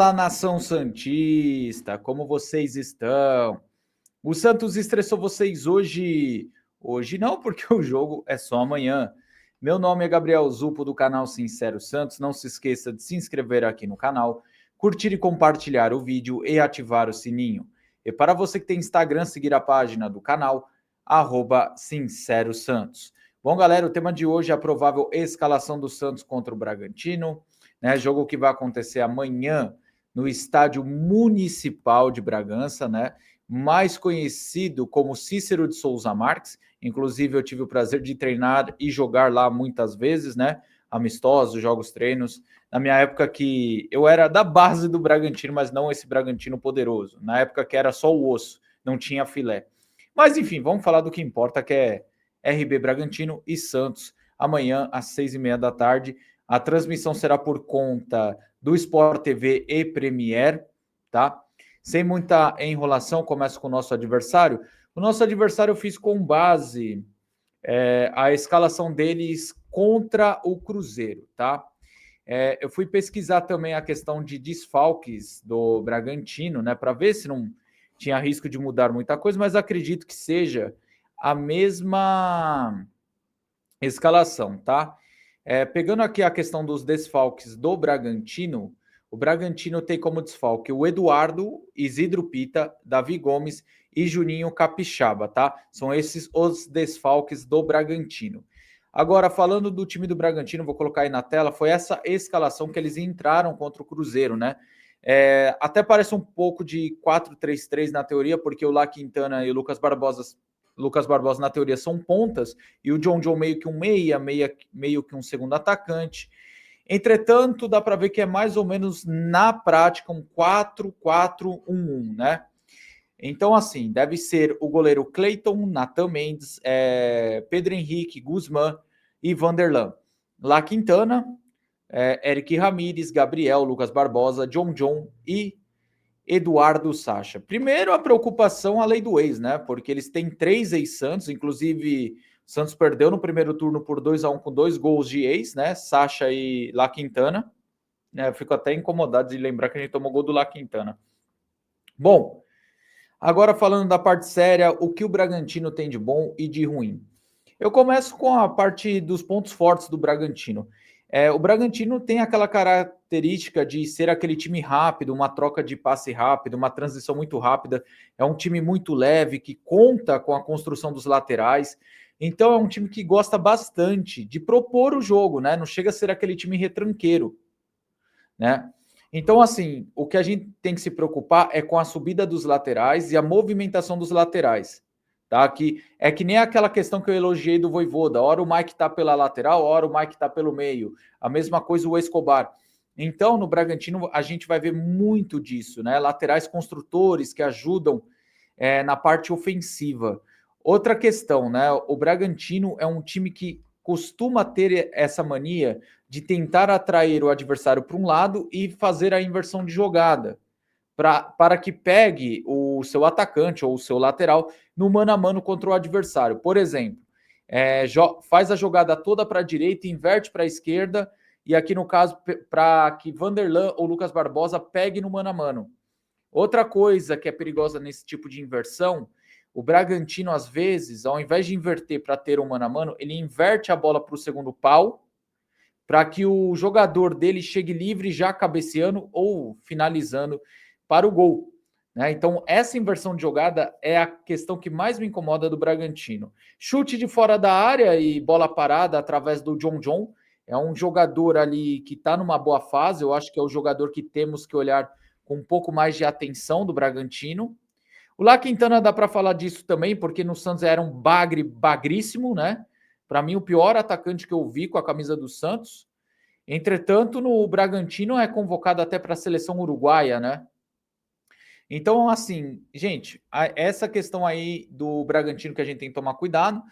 Fala, nação santista, como vocês estão? O Santos estressou vocês hoje? Hoje não, porque o jogo é só amanhã. Meu nome é Gabriel Zupo, do canal Sincero Santos. Não se esqueça de se inscrever aqui no canal, curtir e compartilhar o vídeo e ativar o sininho. E para você que tem Instagram, seguir a página do canal, Sincero Santos. Bom, galera, o tema de hoje é a provável escalação do Santos contra o Bragantino, né? Jogo que vai acontecer amanhã no Estádio Municipal de Bragança, né? Mais conhecido como Cícero de Souza Marques. Inclusive, eu tive o prazer de treinar e jogar lá muitas vezes, né? Amistosos, jogos, treinos. Na minha época que eu era da base do Bragantino, mas não esse Bragantino poderoso. Na época que era só o osso, não tinha filé. Mas enfim, vamos falar do que importa, que é RB Bragantino e Santos, amanhã às 6h30 da tarde. A transmissão será por conta do Sport TV e Premier, tá? Sem muita enrolação, começo com o nosso adversário. O nosso adversário eu fiz com base a escalação deles contra o Cruzeiro, tá? Eu fui pesquisar também a questão de desfalques do Bragantino, né? Para ver se não tinha risco de mudar muita coisa, mas acredito que seja a mesma escalação, tá? Pegando aqui a questão dos desfalques do Bragantino, o Bragantino tem como desfalque o Eduardo, Isidro Pita, Davi Gomes e Juninho Capixaba, tá? São esses os desfalques do Bragantino. Agora, falando do time do Bragantino, vou colocar aí na tela, foi essa escalação que eles entraram contra o Cruzeiro, né? Até parece um pouco de 4-3-3 na teoria, porque o La Quintana e o Lucas Barbosa, na teoria, são pontas, e o John meio que um meio que um segundo atacante. Entretanto, dá para ver que é mais ou menos, na prática, um 4-4-1-1, né? Então, assim, deve ser o goleiro Cleiton, Natan Mendes, Pedro Henrique, Guzmán e Vanderlan. La Quintana, Eric Ramírez, Gabriel, Lucas Barbosa, John e Eduardo Sacha. Primeiro, a preocupação, a lei do ex, né? Porque eles têm 3 ex-Santos, inclusive o Santos perdeu no primeiro turno por 2-1 com 2 gols de ex, né? Sacha e La Quintana. Eu fico até incomodado de lembrar que a gente tomou gol do La Quintana. Bom, agora falando da parte séria, o que o Bragantino tem de bom e de ruim? Eu começo com a parte dos pontos fortes do Bragantino. O Bragantino tem aquela característica de ser aquele time rápido, uma troca de passe rápido, uma transição muito rápida. É um time muito leve, que conta com a construção dos laterais. Então é um time que gosta bastante de propor o jogo, né? Não chega a ser aquele time retranqueiro, né? Então, assim, o que a gente tem que se preocupar é com a subida dos laterais e a movimentação dos laterais, tá? Que é que nem aquela questão que eu elogiei do Vojvoda. Ora o Mike tá pela lateral, ora o Mike tá pelo meio. A mesma coisa o Escobar. Então, no Bragantino, a gente vai ver muito disso, né? Laterais construtores que ajudam na parte ofensiva. Outra questão, né? O Bragantino é um time que costuma ter essa mania de tentar atrair o adversário para um lado e fazer a inversão de jogada, para que pegue o seu atacante ou o seu lateral no mano a mano contra o adversário. Por exemplo, faz a jogada toda para a direita, inverte para a esquerda, e aqui no caso, para que Vanderlan ou Lucas Barbosa pegue no mano a mano. Outra coisa que é perigosa nesse tipo de inversão, o Bragantino, às vezes, ao invés de inverter para ter um mano a mano, ele inverte a bola para o segundo pau, para que o jogador dele chegue livre já cabeceando ou finalizando para o gol, né? Então, essa inversão de jogada é a questão que mais me incomoda do Bragantino. Chute de fora da área e bola parada através do John. É um jogador ali que está numa boa fase. Eu acho que é o jogador que temos que olhar com um pouco mais de atenção do Bragantino. O La Quintana dá para falar disso também, porque no Santos era um bagríssimo, né? Para mim, o pior atacante que eu vi com a camisa do Santos. Entretanto, no Bragantino é convocado até para a seleção uruguaia, né? Então, assim, gente, essa questão aí do Bragantino que a gente tem que tomar cuidado.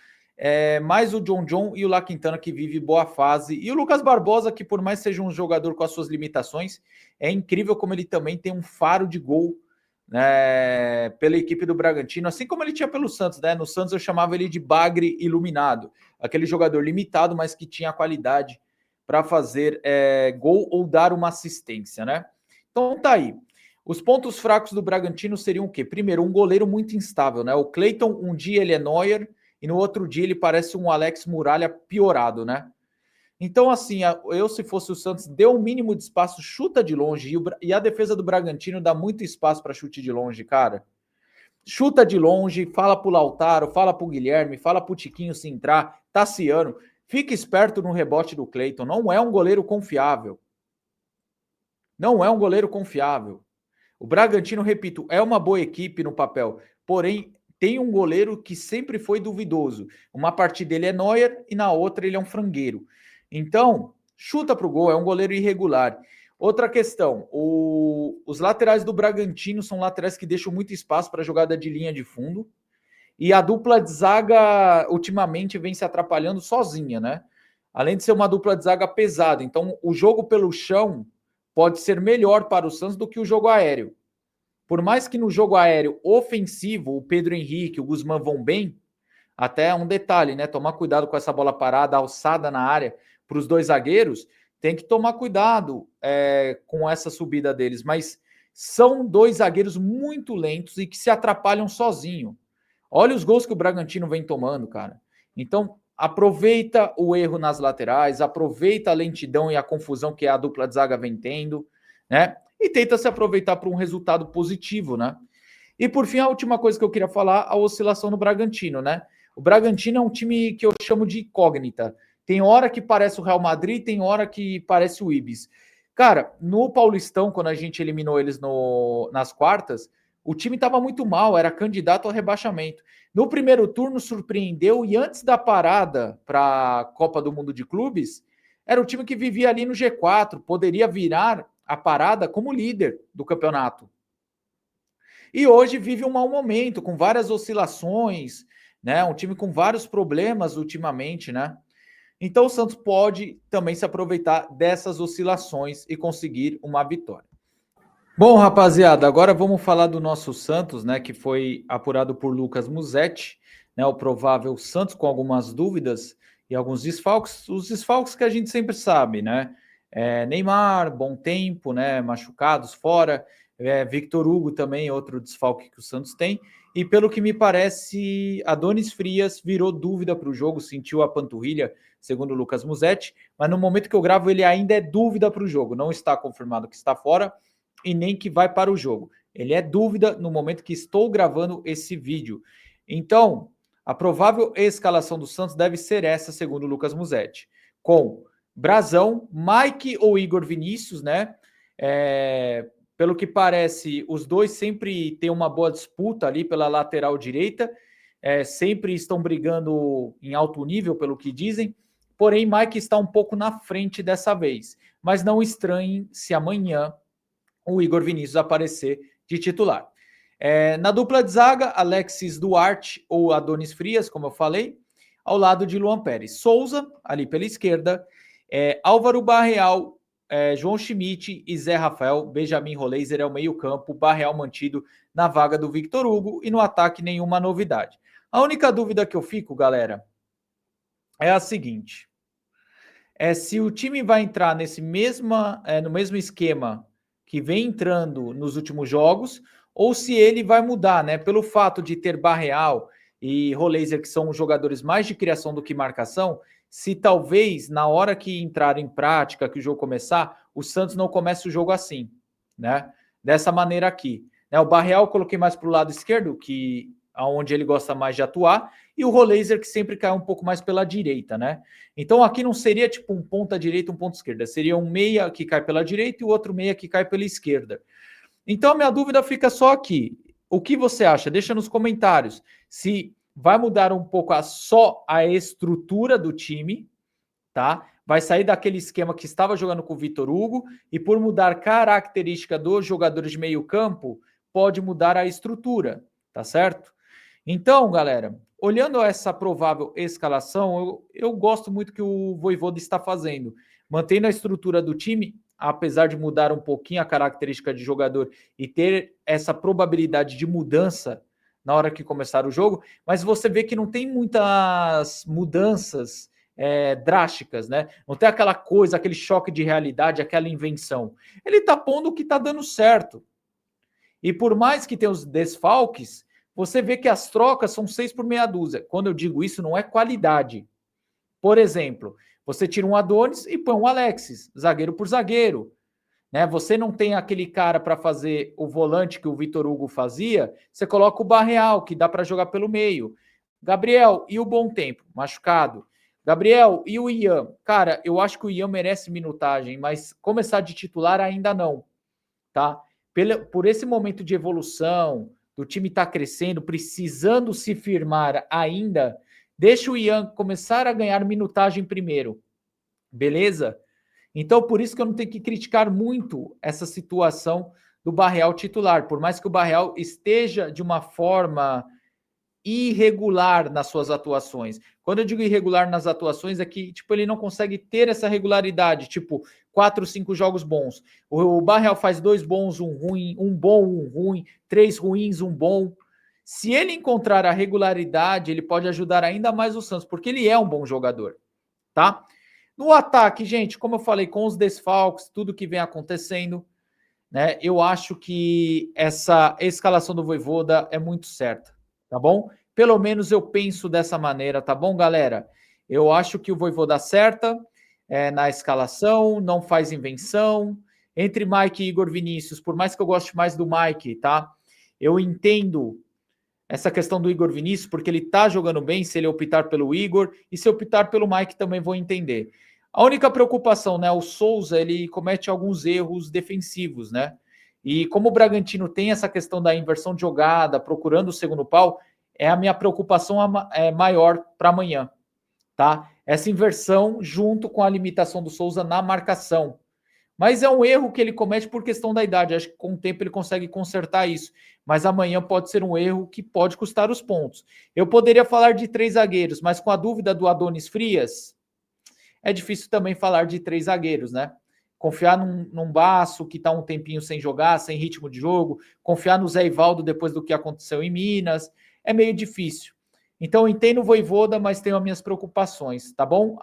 Mais o John e o La Quintana, que vive boa fase. E o Lucas Barbosa, que por mais seja um jogador com as suas limitações, é incrível como ele também tem um faro de gol, né, pela equipe do Bragantino, assim como ele tinha pelo Santos, né? No Santos eu chamava ele de bagre iluminado. Aquele jogador limitado, mas que tinha qualidade para fazer gol ou dar uma assistência, né? Então tá aí. Os pontos fracos do Bragantino seriam o quê? Primeiro, um goleiro muito instável, né? O Cleiton, um dia ele é Neuer e no outro dia ele parece um Alex Muralha piorado, né? Então, assim, eu, se fosse o Santos, dê um mínimo de espaço, chuta de longe. E a defesa do Bragantino dá muito espaço para chute de longe, cara. Chuta de longe, fala pro Lautaro, fala pro Guilherme, fala pro Tiquinho se entrar, Tassiano. Fica esperto no rebote do Cleiton. Não é um goleiro confiável. Não é um goleiro confiável. O Bragantino, repito, é uma boa equipe no papel, porém tem um goleiro que sempre foi duvidoso. Uma partida ele é Neuer e na outra ele é um frangueiro. Então, chuta para o gol, é um goleiro irregular. Outra questão, os laterais do Bragantino são laterais que deixam muito espaço para jogada de linha de fundo. E a dupla de zaga ultimamente vem se atrapalhando sozinha, né? Além de ser uma dupla de zaga pesada. Então, o jogo pelo chão pode ser melhor para o Santos do que o jogo aéreo. Por mais que no jogo aéreo ofensivo, o Pedro Henrique, o Guzmán vão bem, até um detalhe, né? Tomar cuidado com essa bola parada, alçada na área para os dois zagueiros, tem que tomar cuidado com essa subida deles. Mas são dois zagueiros muito lentos e que se atrapalham sozinho. Olha os gols que o Bragantino vem tomando, cara. Então, aproveita o erro nas laterais, aproveita a lentidão e a confusão que a dupla de zaga vem tendo, né? E tenta se aproveitar para um resultado positivo, né? E por fim, a última coisa que eu queria falar, a oscilação no Bragantino, né? O Bragantino é um time que eu chamo de incógnita. Tem hora que parece o Real Madrid, tem hora que parece o Ibis. Cara, no Paulistão, quando a gente eliminou eles nas quartas, o time estava muito mal, era candidato ao rebaixamento. No primeiro turno surpreendeu e antes da parada para a Copa do Mundo de Clubes, era o time que vivia ali no G4, poderia virar a parada como líder do campeonato. E hoje vive um mau momento, com várias oscilações, né? Um time com vários problemas ultimamente, né? Então o Santos pode também se aproveitar dessas oscilações e conseguir uma vitória. Bom, rapaziada, agora vamos falar do nosso Santos, né, que foi apurado por Lucas Musetti, né, o provável Santos com algumas dúvidas e alguns desfalques, os desfalques que a gente sempre sabe, né, Neymar, bom tempo, né, machucados fora, Victor Hugo também, outro desfalque que o Santos tem, e pelo que me parece, Adonis Frias virou dúvida para o jogo, sentiu a panturrilha, segundo o Lucas Musetti, mas no momento que eu gravo ele ainda é dúvida para o jogo, não está confirmado que está fora, e nem que vai para o jogo. Ele é dúvida no momento que estou gravando esse vídeo. Então, a provável escalação do Santos deve ser essa, segundo o Lucas Musetti. Com Brazão, Mike ou Igor Vinícius, né? Pelo que parece, os dois sempre têm uma boa disputa ali pela lateral direita. Sempre estão brigando em alto nível, pelo que dizem. Porém, Mike está um pouco na frente dessa vez. Mas não estranhem se amanhã o Igor Vinícius aparecer de titular. Na dupla de zaga, Alexis Duarte ou Adonis Frias, como eu falei, ao lado de Luan Pérez. Souza, ali pela esquerda, Álvaro Barreal, João Schmidt e Zé Rafael. Benjamin Roleiser é o meio-campo, Barreal mantido na vaga do Victor Hugo e no ataque nenhuma novidade. A única dúvida que eu fico, galera, é a seguinte: se o time vai entrar no mesmo esquema que vem entrando nos últimos jogos, ou se ele vai mudar, né? Pelo fato de ter Barreal e Roleiser, que são jogadores mais de criação do que marcação, se talvez na hora que entrar em prática, que o jogo começar, o Santos não comece o jogo assim, né? Dessa maneira aqui. O Barreal eu coloquei mais para o lado esquerdo, que aonde ele gosta mais de atuar, e o Roleiser que sempre cai um pouco mais pela direita, né? Então aqui não seria tipo um ponta direita, um ponta esquerda, seria um meia que cai pela direita e o outro meia que cai pela esquerda. Então a minha dúvida fica só aqui. O que você acha? Deixa nos comentários se vai mudar um pouco só a estrutura do time, tá? Vai sair daquele esquema que estava jogando com o Victor Hugo e por mudar característica dos jogadores de meio campo, pode mudar a estrutura, tá certo? Então, galera, olhando essa provável escalação, eu gosto muito que o Vojvoda está fazendo. Mantendo a estrutura do time, apesar de mudar um pouquinho a característica de jogador e ter essa probabilidade de mudança na hora que começar o jogo, mas você vê que não tem muitas mudanças drásticas, né? Não tem aquela coisa, aquele choque de realidade, aquela invenção. Ele tá pondo o que tá dando certo. E por mais que tenha os desfalques, você vê que as trocas são 6 por meia dúzia. Quando eu digo isso, não é qualidade. Por exemplo, você tira um Adonis e põe um Alexis, zagueiro por zagueiro. Né? Você não tem aquele cara para fazer o volante que o Vitor Hugo fazia, você coloca o Barreal, que dá para jogar pelo meio. Gabriel, e o Bom Tempo? Machucado. Gabriel, e o Ian? Cara, eu acho que o Ian merece minutagem, mas começar de titular ainda não, tá? Por esse momento de evolução, do time estar crescendo, precisando se firmar ainda, deixa o Ian começar a ganhar minutagem primeiro, beleza? Então, por isso que eu não tenho que criticar muito essa situação do Barreal titular, por mais que o Barreal esteja de uma forma irregular nas suas atuações. Quando eu digo irregular nas atuações, é que tipo, ele não consegue ter essa regularidade, tipo, 4, 5 jogos bons. O Barreal faz 2 bons, um ruim, um bom, um ruim, 3 ruins, um bom. Se ele encontrar a regularidade, ele pode ajudar ainda mais o Santos, porque ele é um bom jogador, tá? No ataque, gente, como eu falei, com os desfalques, tudo que vem acontecendo, né? Eu acho que essa escalação do Vojvoda é muito certa, tá bom? Pelo menos eu penso dessa maneira, tá bom, galera? Eu acho que o Vojvoda acerta na escalação, não faz invenção. Entre Mike e Igor Vinícius, por mais que eu goste mais do Mike, tá? Eu entendo essa questão do Igor Vinícius, porque ele tá jogando bem, se ele optar pelo Igor, e se optar pelo Mike também vou entender. A única preocupação, né, o Souza, ele comete alguns erros defensivos, né? E como o Bragantino tem essa questão da inversão de jogada, procurando o segundo pau, é a minha preocupação maior para amanhã, tá? Essa inversão junto com a limitação do Souza na marcação. Mas é um erro que ele comete por questão da idade. Acho que com o tempo ele consegue consertar isso. Mas amanhã pode ser um erro que pode custar os pontos. Eu poderia falar de 3 zagueiros, mas com a dúvida do Adonis Frias, é difícil também falar de 3 zagueiros, né? Confiar num Baço que está um tempinho sem jogar, sem ritmo de jogo, confiar no Zé Ivaldo depois do que aconteceu em Minas, é meio difícil. Então eu entendo o Vojvoda, mas tenho as minhas preocupações, tá bom?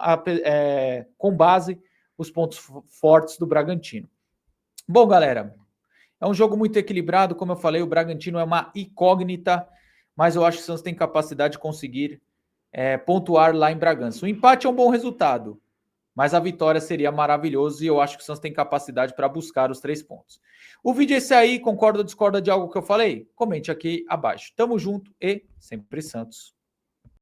Com base os pontos fortes do Bragantino. Bom, galera, é um jogo muito equilibrado, como eu falei, o Bragantino é uma incógnita, mas eu acho que o Santos tem capacidade de conseguir pontuar lá em Bragança. O empate é um bom resultado, mas a vitória seria maravilhoso e eu acho que o Santos tem capacidade para buscar os 3 pontos. O vídeo é esse aí, concorda ou discorda de algo que eu falei? Comente aqui abaixo. Tamo junto e sempre Santos.